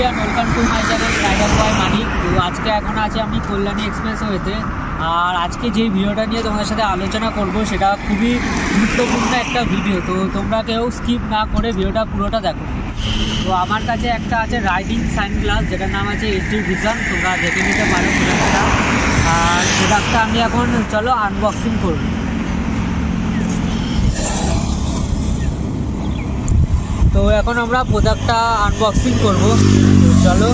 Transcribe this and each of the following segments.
And welcome to my channel rider boy Manik. তো আজকে এখন আছে আমি কল্যাণী এক্সপ্রেসওয়েতে। আর আজকে যে ভিডিওটা নিয়ে তোমাদের সাথে আলোচনা করব সেটা খুবই গুরুত্বপূর্ণ একটা ভিডিও, তো তোমরা কেউ স্কিপ না করে ভিডিওটা পুরোটা দেখো। তো আমার কাছে একটা আছে রাইডিং সানগ্লাস, যেটার নাম আছে এইচডি ভিশন, তোমরা দেখে নিতে পারো প্রোডাক্টটা। আর প্রোডাক্টটা আমি এখন চলো আনবক্সিং করব। তো এখন আমরা প্রোডাক্টটা আনবক্সিং করব, চলো।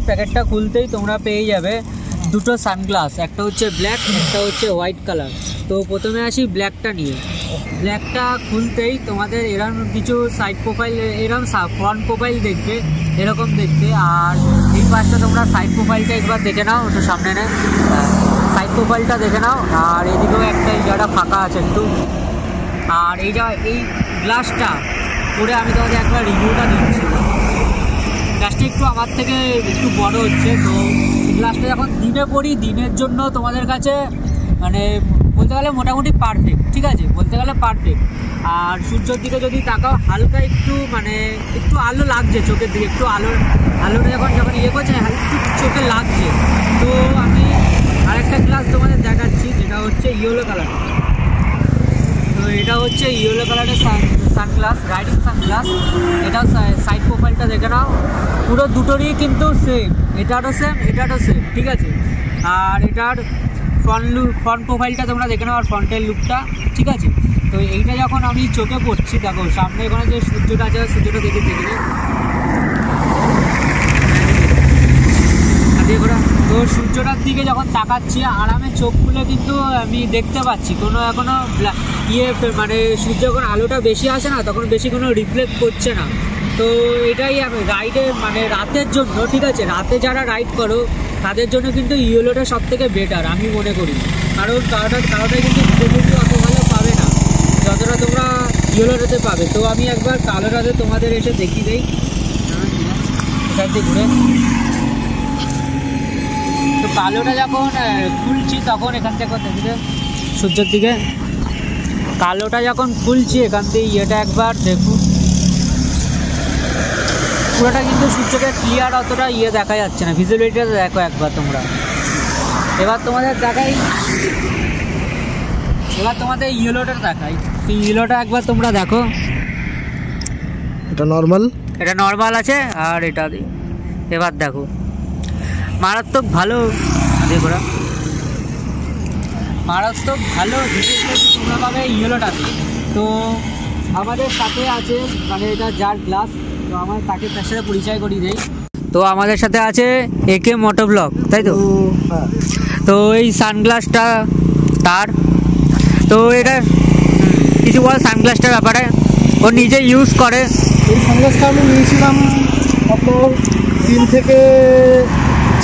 প্যাকেটটা খুলতেই তোমরা পেয়ে যাবে দুটো সানগ্লাস, একটা হচ্ছে ব্ল্যাক, একটা হচ্ছে হোয়াইট কালার। তো প্রথমে আসি ব্ল্যাকটা নিয়ে। ব্ল্যাকটা খুলতেই তোমাদের এরকম কিছু সাইড প্রোফাইল, এরকম ফ্রন্ট প্রোফাইল দেখবে, এরকম দেখতে। আর এই পাশটা তোমরা সাইড প্রোফাইলটা একবার দেখে নাও, একটু সামনে নেয় সাইড প্রোফাইলটা দেখে নাও। আর এদিকেও একটা এই জায়গাটা ফাঁকা আছে একটু। আর এই গ্লাসটা পরে আমি তোমাদের একবার রিভিউটা দিচ্ছি। গ্লাসটা একটু আমার থেকে একটু বড় হচ্ছে। তো গ্লাসটা যখন দিনে পড়ি, দিনের জন্য তোমাদের কাছে মানে বলতে গেলে মোটামুটি পারফেক্ট, ঠিক আছে, বলতে গেলে পারফেক্ট। আর সূর্যের দিকে যদি তাকাও, হালকা একটু মানে একটু আলো লাগছে চোখের দিকে, একটু আলোটা যখন ইয়ে করছে একটু চোখে লাগছে। তো আমি আরেকটা গ্লাস তোমাদের দেখাচ্ছি, যেটা হচ্ছে ইয়েলো কালার। তো এটা হচ্ছে ইয়েলো কালারের সানগ্লাস, রাইডিং সানগ্লাস। এটা সাইড প্রোফাইলটা দেখে নাও, পুরো দুটোরই কিন্তু সেম, এটারও সেম, এটারও সেম, ঠিক আছে। আর এটার ফ্রন্ট প্রোফাইলটা তোমরা দেখে নাও, আর ফ্রন্টের লুকটা, ঠিক আছে। তো এইটা যখন আমি চোখে পড়ছি, দেখো সামনে এখানে যে সূর্যটা আছে, সূর্যটা দেখবে তো সূর্যটার দিকে যখন তাকাচ্ছি আরামে চোখ খুলে কিন্তু আমি দেখতে পাচ্ছি কোনো এখনও মানে সূর্য যখন আলোটা বেশি আসে না, তখন বেশি কোনো রিফ্লেক্ট করছে না। তো এটাই আমি রাইডের মানে রাতের জন্য, ঠিক আছে, রাতে যারা রাইড করো তাদের জন্য কিন্তু ইয়েলোটা সব থেকে বেটার আমি মনে করি। কারণ কালোটা কিন্তু অত ভালো পাবে না যতটা তোমরা ইয়েলোটাতে পাবে। তো আমি একবার কালোটাতে তোমাদের এসে দেখিয়ে দিই, ঘুরে। তো কালোটা যখন খুলছি তখন এখান থেকে দেখবে সূর্যের দিকে, কালোটা যখন খুলছি এখান থেকে ইয়েটা একবার দেখুন, পুরোটা কিন্তু সূর্যকে ক্লিয়ার অতটা দেখা যাচ্ছে না, ভিজিবিলিটিটা দেখো একবার তোমরা। এবার তোমাদের ইয়েলোটা দেখাই। ইয়েলোটা একবার তোমরা দেখো, এটা নর্মাল আছে। আর এটা এবার দেখো মারাত্মক ভালো, দেখোরা মারাত্মক ভালো ভিজিবিলিটি তোমরা পাবে ইয়েলোটাতে। তো আমাদের সাথে আছে মানে এটা যার গ্লাস, তো আমার তার সাথে পরিচয় করিয়ে দেই। তো আমাদের সাথে আছে একে মোটোব্লগ, তাই তো? তো এই সানগ্লাসটা তার, তো এটা কিছু বল সানগ্লাসটার ব্যাপারে। ও নিজে ইউজ করে। এই সানগ্লাসটা আমি নিয়েছিলাম আপনার 3 থেকে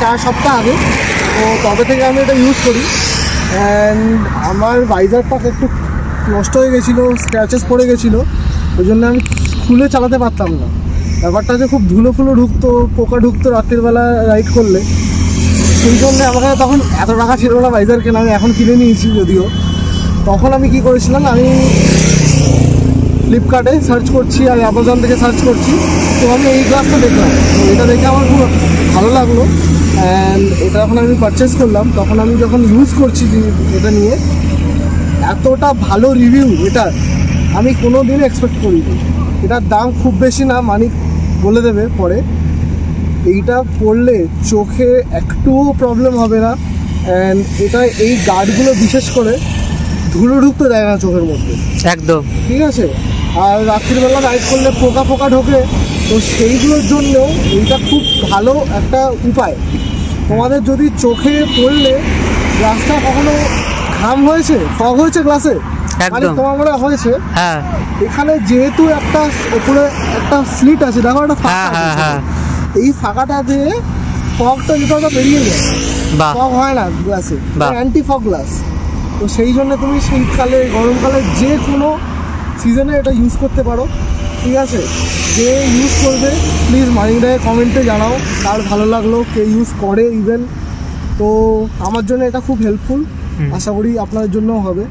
4 সপ্তাহ আগে। তো তবে থেকে আমি এটা ইউজ করি। অ্যান্ড আমার ভাইজারটা একটু নষ্ট হয়ে গেছিলো, স্ক্র্যাচেস পড়ে গেছিলো, ওই জন্য আমি খুলে চালাতে পারতাম না। ব্যাপারটা যে খুব ধুলো ঢুকতো, পোকা ঢুকতো রাত্রিবেলা রাইড করলে, সেই জন্য আমাকে তখন এত টাকা ছিল না ভাইজার কেনা, আমি এখন কিনে নিয়েছি যদিও। তখন আমি কি করেছিলাম, আমি ফ্লিপকার্টে সার্চ করছি আর অ্যামাজন থেকে সার্চ করছি। তো আমি এই গ্লাসটা দেখলাম, তো এটা দেখে আমার খুব ভালো লাগলো। অ্যান্ড এটা যখন আমি পারচেস করলাম, তখন আমি যখন ইউজ করছি এটা নিয়ে, এতটা ভালো রিভিউ এটা আমি কোনো দিন এক্সপেক্ট করিনি। এটার দাম খুব বেশি না, মানিক বলে দেবে পরে। এইটা পড়লে চোখে একটুও প্রবলেম হবে না। অ্যান্ড এটা এই গার্ডগুলো বিশেষ করে ধুলো ঢুকতে দেয় না চোখের মধ্যে, একদম, ঠিক আছে। আর রাত্রিবেলা রাইড করলে পোকা ঢোকে, তো সেইগুলোর জন্যও এইটা খুব ভালো একটা উপায়। তোমাদের যদি চোখে পড়লে গ্লাসটা কখনো ঘাম হয়েছে, ফগ হয়েছে গ্লাসে, মানে তোমার মনে হয়েছে, এখানে যেহেতু একটা উপরে একটা স্লিট আছে, দেখো একটা ফাঁকা আছে, এই ফাঁকাটা দিয়ে ফগটা যেটা বেরিয়ে যায়, ফগ হয় না গ্লাসে, অ্যান্টি ফগ গ্লাস। তো সেই জন্য তুমি শীতকালে, গরমকালে যে কোনো সিজনে এটা ইউজ করতে পারো, ঠিক আছে। যে ইউজ করবে প্লিজ মানিকদাকে কমেন্টে জানাও কার ভালো লাগলো, কে ইউজ করে ইভেন। তো আমার জন্য এটা খুব হেল্পফুল, আশা করি আপনাদের জন্যও হবে।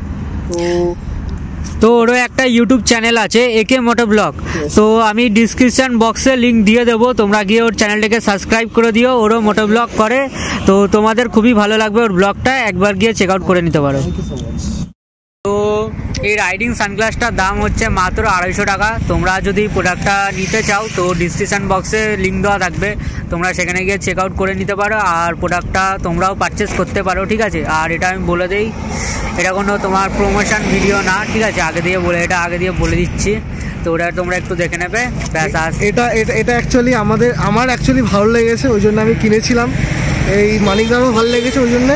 তো তো ওরও একটা ইউটিউব চ্যানেল আছে একে মোটো ব্লগ, তো আমি ডিসক্রিপশন বক্সে লিঙ্ক দিয়ে দেবো, তোমরা গিয়ে ওর চ্যানেলটাকে সাবস্ক্রাইব করে দিও। ওরও মোটো ব্লগ করে, তো তোমাদের খুবই ভালো লাগবে ওর ব্লগটা, একবার গিয়ে চেক আউট করে নিতে পারো। তো এই রাইডিং সানগ্লাসটার দাম হচ্ছে মাত্র 250 টাকা। তোমরা যদি প্রোডাক্টটা নিতে চাও তো ডিসক্রিপশান বক্সে লিঙ্ক দেওয়া থাকবে, তোমরা সেখানে গিয়ে চেক আউট করে নিতে পারো আর প্রোডাক্টটা তোমরাও পারচেস করতে পারো, ঠিক আছে। আর এটা আমি বলে দিই, এটা কোনো তোমার প্রমোশন ভিডিও না, ঠিক আছে, আগে দিয়ে বলে দিচ্ছি, তো ওটা তোমরা একটু দেখে নেবে ব্যাস। এটা অ্যাকচুয়ালি আমার অ্যাকচুয়ালি ভালো লেগেছে, ওই জন্য আমি কিনেছিলাম। এই মানিকদারও ভালো লেগেছে, ওই জন্য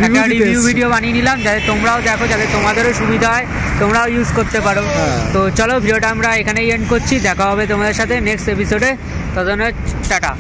একটা রিভিউ ভিডিও বানিয়ে নিলাম, যাতে তোমরাও দেখো, যাতে তোমাদেরও সুবিধা হয়, তোমরাও ইউজ করতে পারো। তো চলো ভিডিওটা আমরা এখানেই এন্ড করছি, দেখা হবে তোমাদের সাথে নেক্সট এপিসোডে, ততক্ষণ টাটা।